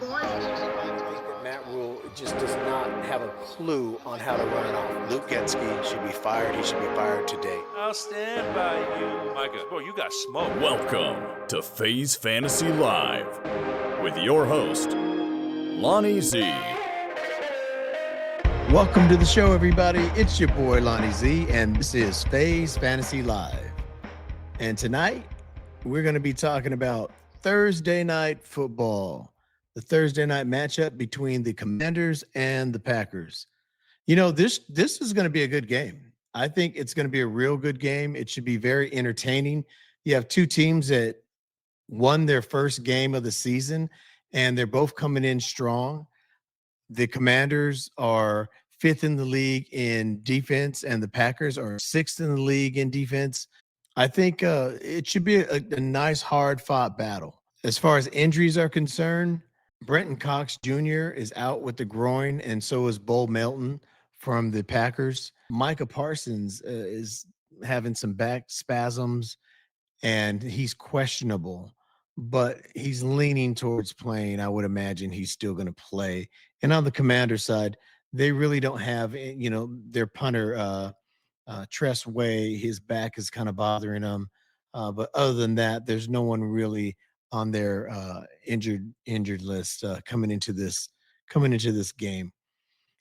Matt Rule just does not have a clue on how to run an offense. Luke Getsky should be fired. He should be fired today. I'll stand by you. Micah, bro, you got smoke. Welcome to FAZE Fantasy Live with your host, Lonnie Z. Welcome to the show, everybody. It's your boy, Lonnie Z, and this is FAZE Fantasy Live. And tonight, we're going to be talking about Thursday night football, the Thursday night matchup between the Commanders and the Packers. You know, this is going to be a good game. I think it's going to be a real good game. It should be very entertaining. You have two teams that won their first game of the season, and they're both coming in strong. The Commanders are fifth in the league in defense, and the Packers are sixth in the league in defense. I think it should be a nice, hard-fought battle. As far as injuries are concerned, Brenton Cox Jr. is out with the groin, and so is Bo Melton from the Packers. Micah Parsons is having some back spasms, and he's questionable, but he's leaning towards playing. I would imagine he's still going to play. And on the Commander side, they really don't have, their punter, Tress Way, his back is kind of bothering him. But other than that, there's no one really on their injured list coming into this game.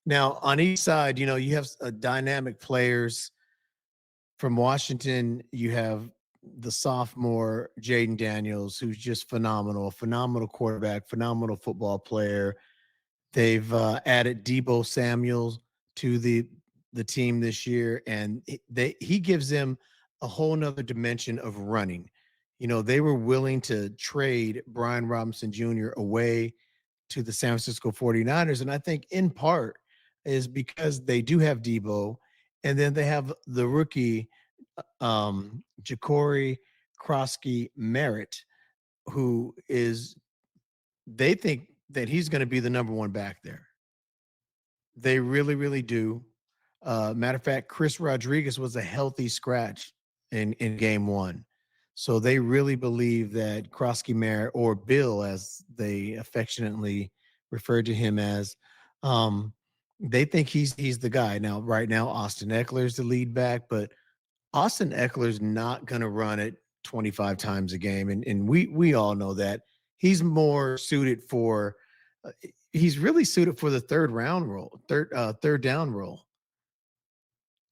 Now, on each side, you have dynamic players. From Washington, you have the sophomore Jayden Daniels, who's just phenomenal quarterback, phenomenal football player. They've added Deebo Samuel to the team this year, and he gives them a whole nother dimension of running. They were willing to trade Brian Robinson Jr. away to the San Francisco 49ers, and I think in part is because they do have Deebo, and then they have the rookie Ja'Cory Krosky-Merritt, who they think that he's going to be the number one back there. They really, really do. Matter of fact, Chris Rodriguez was a healthy scratch in game one. So they really believe that Krosky-Merritt, or Bill, as they affectionately refer to him as, they think he's the guy. Now, right now, Austin Eckler is the lead back, but Austin Eckler's not going to run it 25 times a game. And we all know that. He's more suited for he's really suited for the third down role.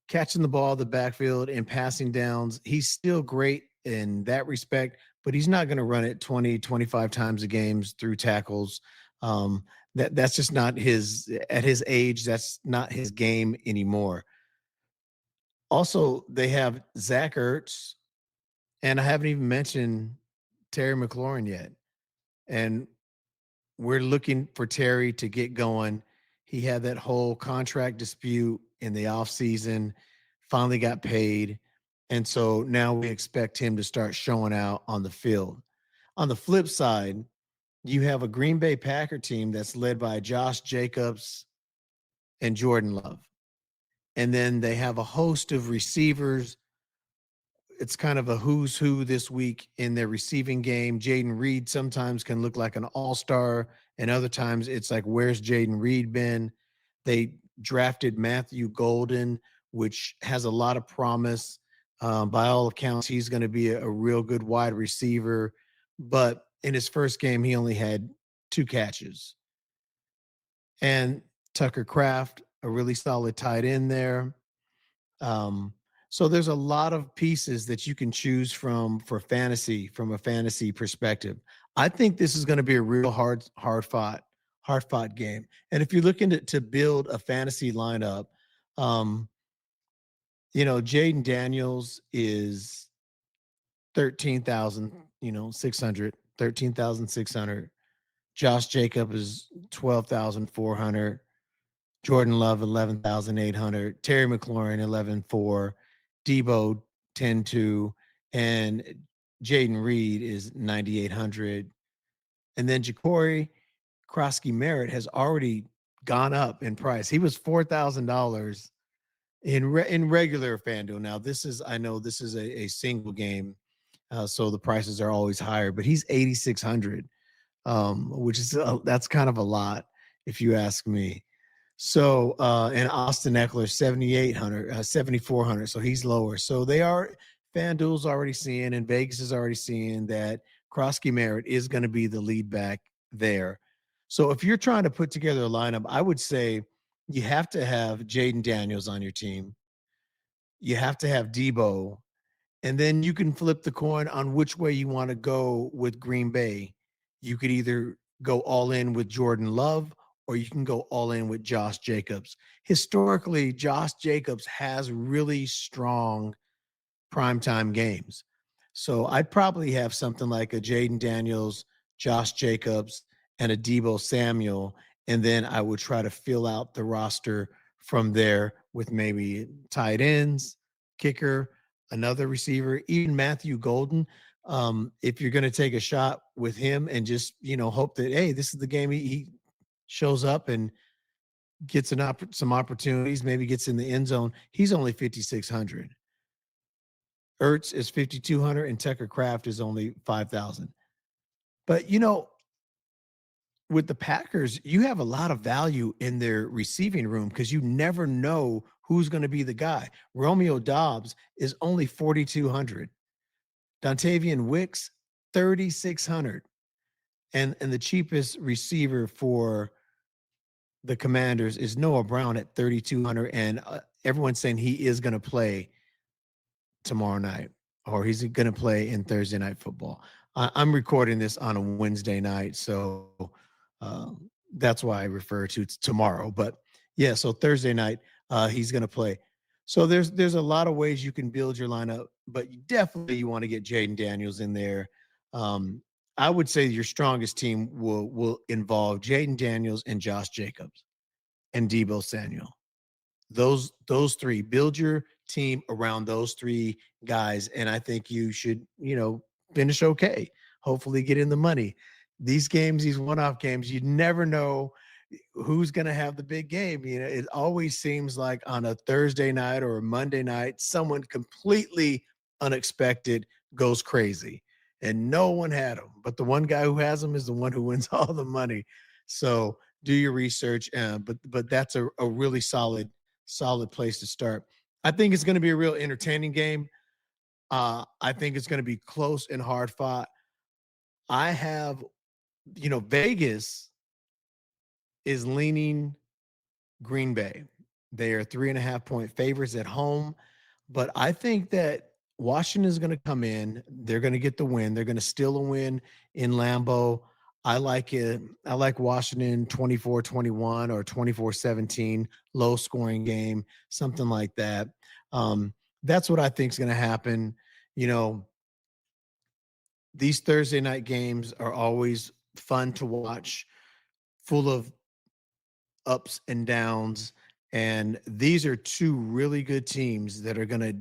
Catching the ball, the backfield, and passing downs. He's still great in that respect, but he's not going to run it 20, 25 times a game through tackles. That's just not at his age, that's not his game anymore. Also, they have Zach Ertz, and I haven't even mentioned Terry McLaurin yet. And we're looking for Terry to get going. He had that whole contract dispute in the offseason, finally got paid. And so now we expect him to start showing out on the field. On the flip side, you have a Green Bay Packer team that's led by Josh Jacobs and Jordan Love. And then they have a host of receivers. It's kind of a who's who this week in their receiving game. Jayden Reed sometimes can look like an all-star, and other times it's like, where's Jayden Reed been? They drafted Matthew Golden, which has a lot of promise. By all accounts, he's going to be a real good wide receiver. But in his first game, he only had 2 catches. And Tucker Kraft, a really solid tight end there. So there's a lot of pieces that you can choose from for fantasy, from a fantasy perspective. I think this is going to be a real hard fought game. And if you're looking to build a fantasy lineup, Jayden Daniels is 13,600. Josh Jacob is 12,400. Jordan Love, 11,800. Terry McLaurin, 11,400. Deebo, 10,200. And Jayden Reed is 9,800. And then Ja'Cory Krosky-Merritt has already gone up in price. He was $4,000 in regular FanDuel. Now, I know this is a single game, so the prices are always higher, but he's 8,600. which is that's kind of a lot if you ask me. So and Austin Eckler 7,800, 7,400. So he's lower. So they are FanDuel's already seeing and Vegas is already seeing that Krosky Merritt is going to be the lead back there. So if you're trying to put together a lineup, I would say you have to have Jayden Daniels on your team. You have to have Deebo, and then you can flip the coin on which way you want to go with Green Bay. You could either go all in with Jordan Love or you can go all in with Josh Jacobs. Historically, Josh Jacobs has really strong primetime games. So I'd probably have something like a Jayden Daniels, Josh Jacobs, and a Deebo Samuel. And then I would try to fill out the roster from there with maybe tight ends, kicker, another receiver, even Matthew Golden. If you're going to take a shot with him and just, hope that, hey, this is the game he shows up and gets some opportunities, maybe gets in the end zone, he's only 5,600. Ertz is 5,200 and Tucker Craft is only 5,000. But with the Packers, you have a lot of value in their receiving room because you never know who's going to be the guy. Romeo Dobbs is only 4,200. Dontavian Wicks 3,600. And the cheapest receiver for the Commanders is Noah Brown at 3,200 and everyone's saying he is going to play tomorrow night, or he's going to play in Thursday Night Football. I'm recording this on a Wednesday night, so uh, that's why I refer to tomorrow. But yeah, so Thursday night he's going to play. So there's a lot of ways you can build your lineup, but you want to get Jayden Daniels in there. I would say your strongest team will involve Jayden Daniels and Josh Jacobs and Deebo Samuel. Those three, build your team around those three guys, and I think you should finish okay, hopefully get in the money. These games, these one-off games, you never know who's going to have the big game. It always seems like on a Thursday night or a Monday night someone completely unexpected goes crazy and no one had them, but the one guy who has them is the one who wins all the money. So do your research, but that's a really solid place to start. I think it's going to be a real entertaining game. I think it's going to be close and hard fought. I have, Vegas is leaning Green Bay. They are 3.5-point favorites at home, but I think that Washington is going to come in. They're going to get the win. They're going to steal a win in Lambeau. I like it. I like Washington 24-21 or 24-17, low scoring game, something like that. That's what I think is going to happen. These Thursday night games are always fun to watch, full of ups and downs. And these are two really good teams that are going to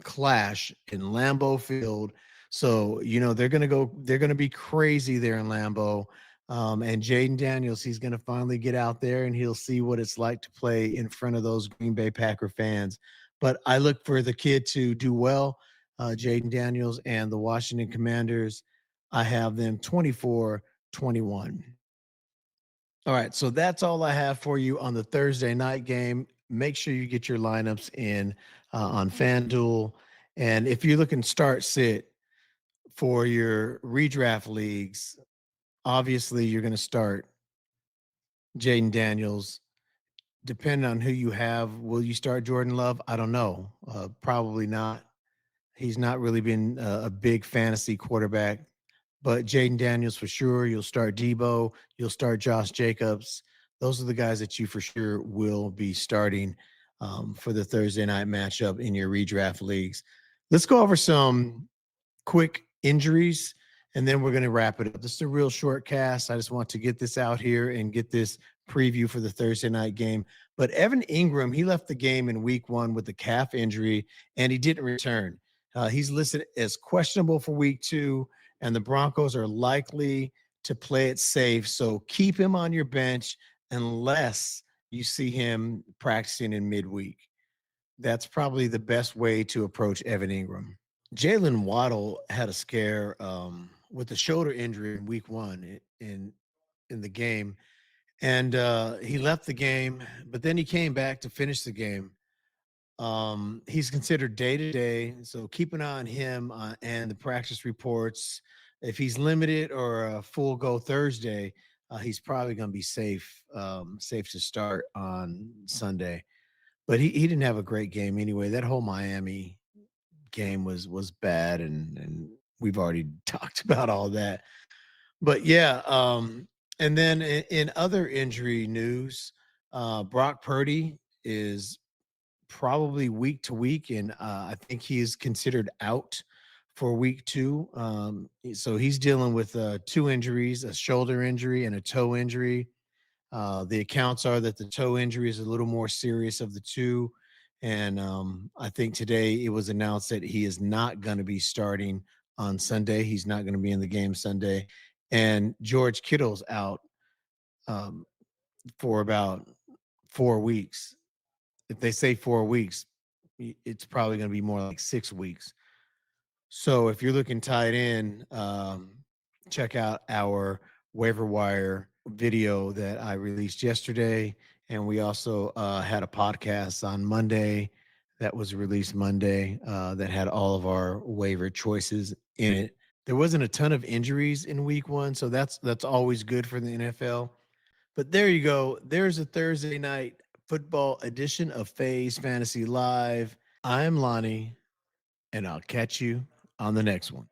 clash in Lambeau Field. So, they're going to be crazy there in Lambeau. And Jayden Daniels, he's going to finally get out there and he'll see what it's like to play in front of those Green Bay Packer fans. But I look for the kid to do well, Jayden Daniels and the Washington Commanders. I have them 24-21. All right, so that's all I have for you on the Thursday night game. Make sure you get your lineups in on FanDuel. And if you're looking start sit for your redraft leagues, obviously you're going to start Jayden Daniels. Depending on who you have, will you start Jordan Love? I don't know. Probably not. He's not really been a big fantasy quarterback. But Jayden Daniels for sure. You'll start Deebo. You'll start Josh Jacobs. Those are the guys that you for sure will be starting for the Thursday night matchup in your redraft leagues. Let's go over some quick injuries, and then we're going to wrap it up. This is a real short cast. I just want to get this out here and get this preview for the Thursday night game. But Evan Ingram, he left the game in week 1 with a calf injury, and he didn't return. He's listed as questionable for week 2, and the Broncos are likely to play it safe. So keep him on your bench unless you see him practicing in midweek. That's probably the best way to approach Evan Ingram. Jalen Waddle had a scare with a shoulder injury in week 1. in the game. And he left the game, but then he came back to finish the game. He's considered day to day, so keep an eye on him and the practice reports. If he's limited or a full go Thursday, he's probably going to be safe to start on Sunday. But he didn't have a great game anyway. That whole Miami game was bad, and we've already talked about all that. But yeah, and then in other injury news, Brock Purdy is probably week to week, and I think he is considered out for week 2. So he's dealing with 2 injuries, a shoulder injury and a toe injury. The accounts are that the toe injury is a little more serious of the two. And I think today it was announced that he is not going to be starting on Sunday. He's not going to be in the game Sunday. And George Kittle's out um, for about 4 weeks. If they say 4 weeks, it's probably going to be more like 6 weeks. So if you're looking tight end, check out our waiver wire video that I released yesterday. And we also had a podcast on Monday that was released Monday that had all of our waiver choices in it. There wasn't a ton of injuries in week 1, so that's always good for the NFL. But there you go. There's a Thursday night football edition of FaZe Fantasy Live. I'm Lonnie, and I'll catch you on the next one.